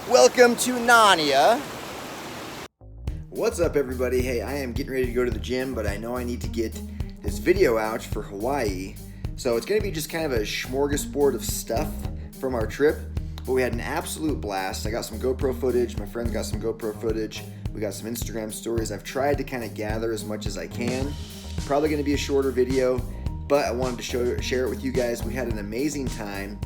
Welcome to Narnia. What's up, everybody? Hey, I am getting ready to go to the gym, but I know I need to get this video out for Hawaii. So it's going to be just kind of a smorgasbord of stuff from our trip, but we had an absolute blast. I got some GoPro footage. My friends got some GoPro footage. We got some Instagram stories. I've tried to kind of gather as much as I can. Probably going to be a shorter video, but I wanted to share it with you guys. We had an amazing time.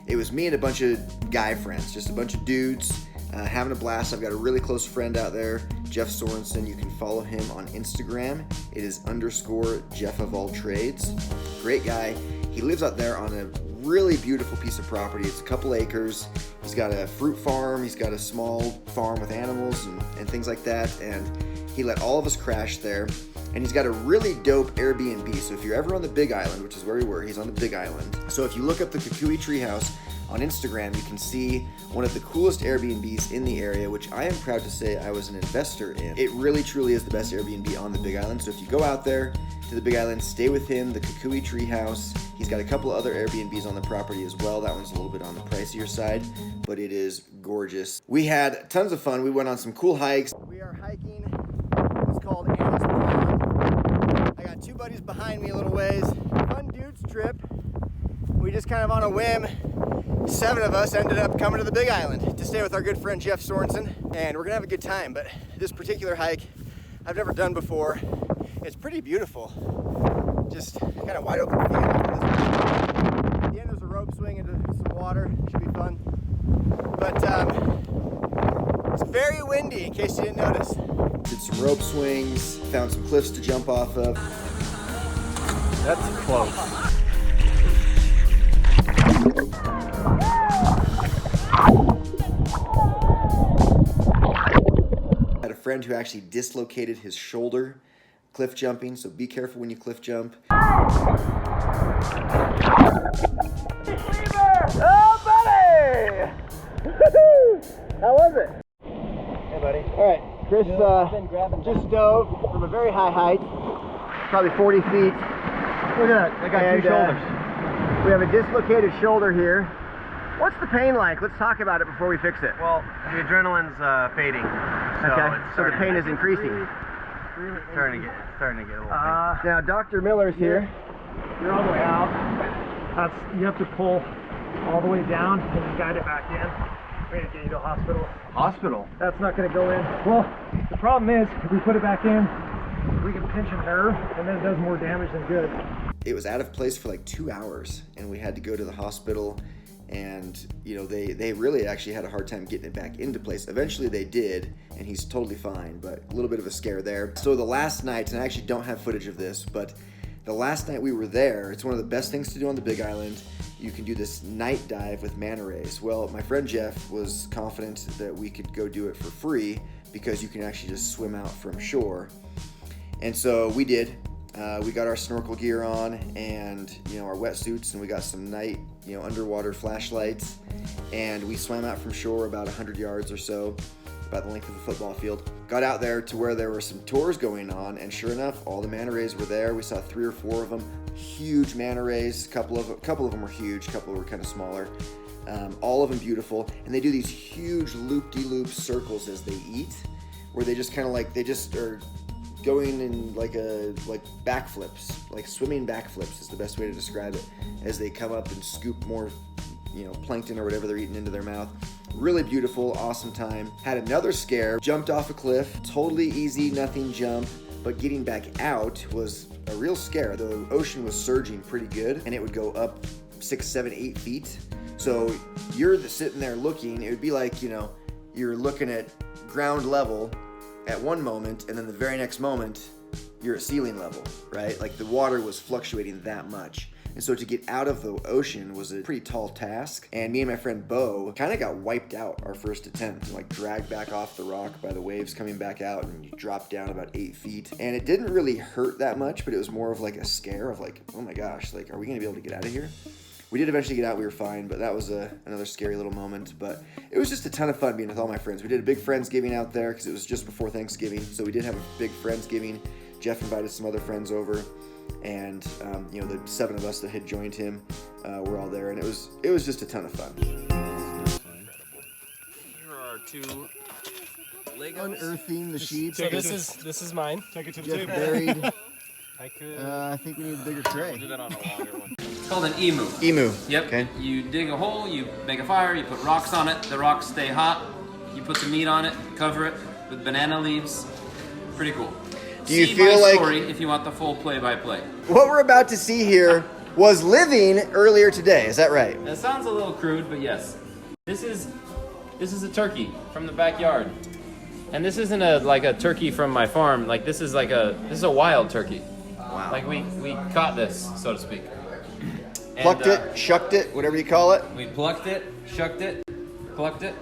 It was me and a bunch of guy friends, just a bunch of dudes having a blast. I've got a really close friend out there, Jeff Sorensen. You can follow him on Instagram. It is _Jeff of all trades. Great guy. He lives out there on a really beautiful piece of property. It's a couple acres. He's got a fruit farm. He's got a small farm with animals and things like that. And he let all of us crash there. And he's got a really dope Airbnb. So if you're ever on the Big Island, which is where we were, he's on the Big Island. So if you look up the Kukui Treehouse on Instagram, you can see one of the coolest Airbnbs in the area, which I am proud to say I was an investor in. It really, truly is the best Airbnb on the Big Island. So if you go out there to the Big Island, stay with him, the Kukui Treehouse. He's got a couple other Airbnbs on the property as well. That one's a little bit on the pricier side, but it is gorgeous. We had tons of fun. We went on some cool hikes. We are hiking. It's called Anna's Pond. I got two buddies behind me a little ways. Fun dudes trip. We just kind of on a whim, 7 of us ended up coming to the Big Island to stay with our good friend Jeff Sorensen, and we're gonna have a good time. But this particular hike I've never done before. It's pretty beautiful. Just kind of wide open field. At the end there's a rope swing into some water. Should be fun. But it's very windy, in case you didn't notice. Did some rope swings, found some cliffs to jump off of. That's close. I had a friend who actually dislocated his shoulder cliff jumping, so be careful when you cliff jump. Oh, buddy! How was it? Hey, buddy. All right, Chris just dove from a very high height, probably 40 feet. Look at that. I got 2 shoulders. We have a dislocated shoulder here. What's the pain like? Let's talk about it before we fix it. Well, the adrenaline's fading. So the pain is increasing. Starting to get a little pain. Now, Dr. Miller's here. You're all the way out. You have to pull all the way down and then guide it back in. We're going to get you to a hospital. Hospital? That's not going to go in. Well, the problem is, if we put it back in, we can pinch a nerve and then it does more damage than good. It was out of place for like 2 hours, and we had to go to the hospital. And you know, they really actually had a hard time getting it back into place. Eventually they did, and he's totally fine, but a little bit of a scare there. So the last night, and I actually don't have footage of this, but the last night we were there, it's one of the best things to do on the Big Island. You can do this night dive with Manta Rays. Well, my friend Jeff was confident that we could go do it for free because you can actually just swim out from shore. And so we did. We got our snorkel gear on and, you know, our wetsuits, and we got some night, you know, underwater flashlights, and we swam out from shore about 100 yards or so, about the length of a football field. Got out there to where there were some tours going on, and sure enough, all the manta rays were there. We saw 3 or 4 of them, huge manta rays. A couple of them were huge, a couple were kind of smaller. All of them beautiful, and they do these huge loop-de-loop circles as they eat, where they just kind of like, they just are going in like backflips, like swimming backflips is the best way to describe it, as they come up and scoop more, you know, plankton or whatever they're eating into their mouth. Really beautiful, awesome time. Had another scare, jumped off a cliff, totally easy, nothing jump, but getting back out was a real scare. The ocean was surging pretty good, and it would go up 6, 7, 8 feet. So you're sitting there looking, it would be like, you know, you're looking at ground level at one moment, and then the very next moment you're at ceiling level, right? Like the water was fluctuating that much. And so to get out of the ocean was a pretty tall task. And me and my friend Bo kind of got wiped out our first attempt, and like dragged back off the rock by the waves coming back out, and you dropped down about 8 feet. And it didn't really hurt that much, but it was more of like a scare of like, oh my gosh, like, are we gonna be able to get out of here? We did eventually get out, we were fine, but that was another scary little moment. But it was just a ton of fun being with all my friends. We did a big Friendsgiving out there because it was just before Thanksgiving. So we did have a big Friendsgiving. Jeff invited some other friends over, and you know, the 7 of us that had joined him were all there, and it was just a ton of fun. 2 Legos. Unearthing the sheep. So this is mine. Take it to the Just table. buried. I could. I think we need a bigger tray. Do that on a longer one. It's called an emu. Emu. Yep. Okay. You dig a hole, you make a fire, you put rocks on it, the rocks stay hot, you put the meat on it, cover it with banana leaves. Pretty cool. Do you See feel my like story if you want the full play-by-play. what we're about to see here was living earlier today? Is that right? It sounds a little crude, but yes. This is a turkey from the backyard. And this isn't like a turkey from my farm. Like this is a wild turkey. Wow. Like we caught this, so to speak. Plucked it, shucked it, whatever you call it. We plucked it, shucked it, plucked it,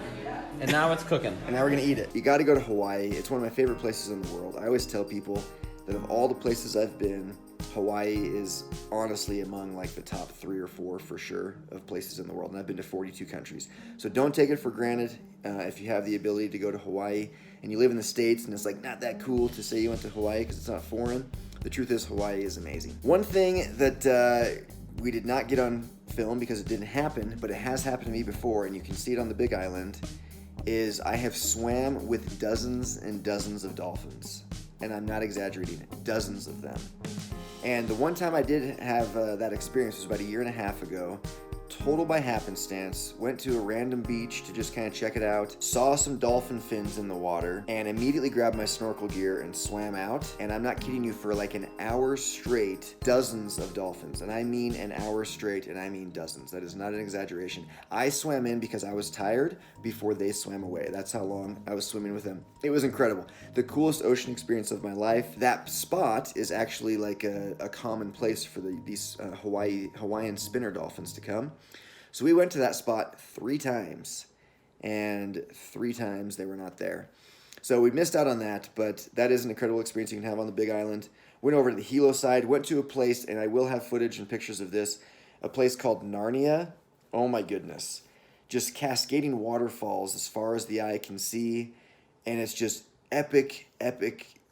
and now it's cooking. And now we're gonna eat it. You gotta go to Hawaii. It's one of my favorite places in the world. I always tell people that of all the places I've been, Hawaii is honestly among like the top 3 or 4 for sure of places in the world. And I've been to 42 countries. So don't take it for granted if you have the ability to go to Hawaii and you live in the States and it's like not that cool to say you went to Hawaii because it's not foreign. The truth is Hawaii is amazing. One thing that we did not get on film because it didn't happen, but it has happened to me before and you can see it on the Big Island, is I have swam with dozens and dozens of dolphins. And I'm not exaggerating, dozens of them. And the one time I did have that experience was about 1.5 years ago. Total by happenstance, went to a random beach to just kind of check it out, saw some dolphin fins in the water, and immediately grabbed my snorkel gear and swam out. And I'm not kidding you, for like an hour straight, dozens of dolphins. And I mean an hour straight, and I mean dozens. That is not an exaggeration. I swam in because I was tired before they swam away. That's how long I was swimming with them. It was incredible. The coolest ocean experience of my life. That spot is actually like a common place for these Hawaiian spinner dolphins to come. So we went to that spot 3 times, and 3 times they were not there. So we missed out on that, but that is an incredible experience you can have on the Big Island. Went over to the Hilo side, went to a place, and I will have footage and pictures of this, a place called Narnia. Oh my goodness. Just cascading waterfalls as far as the eye can see, and it's just epic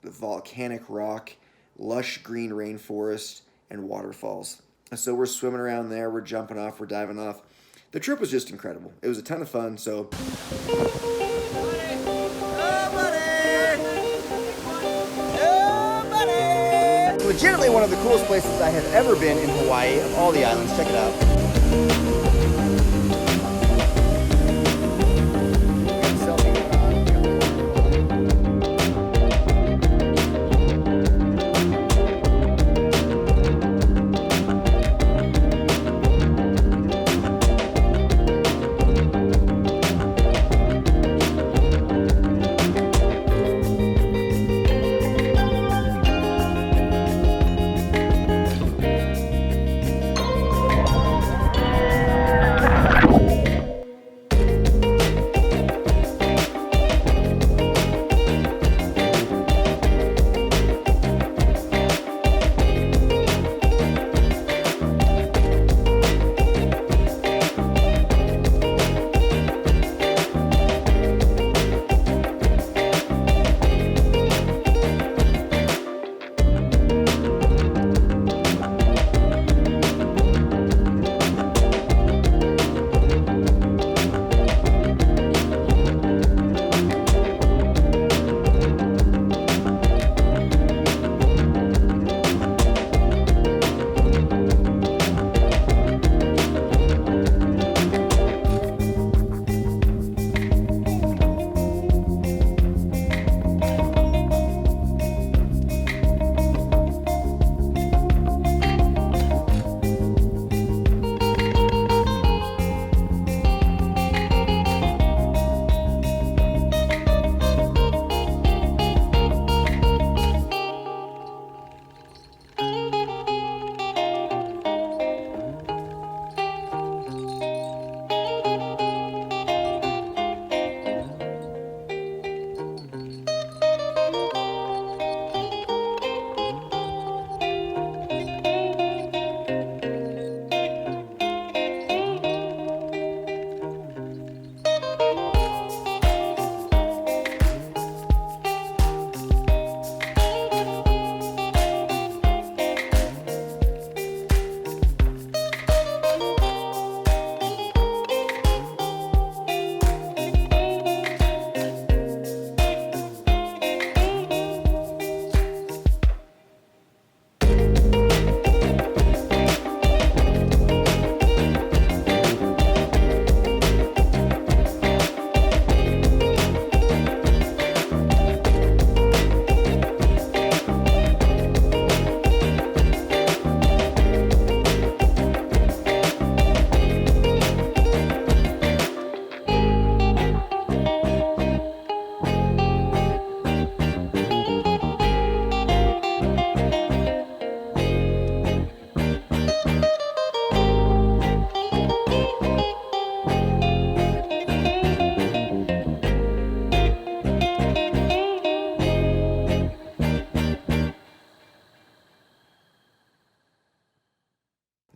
volcanic rock, lush green rainforest, and waterfalls. So we're swimming around there, we're jumping off, we're diving off. The trip was just incredible. It was a ton of fun, so... Legitimately one of the coolest places I have ever been in Hawaii of all the islands. Check it out.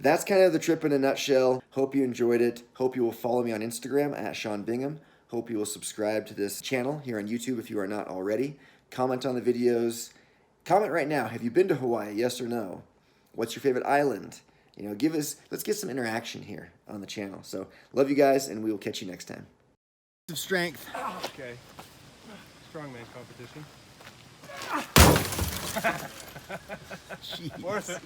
that's kind of the trip in a nutshell. Hope you enjoyed it. Hope you will follow me on Instagram at Sean Bingham. Hope you will subscribe to this channel here on YouTube if you are not already. Comment on the videos. Comment right now. Have you been to Hawaii? Yes or no? What's your favorite island? You know, let's get some interaction here on the channel. So love you guys, and we will catch you next time. Of strength. Okay. Strongman competition. Jeez. Worth it.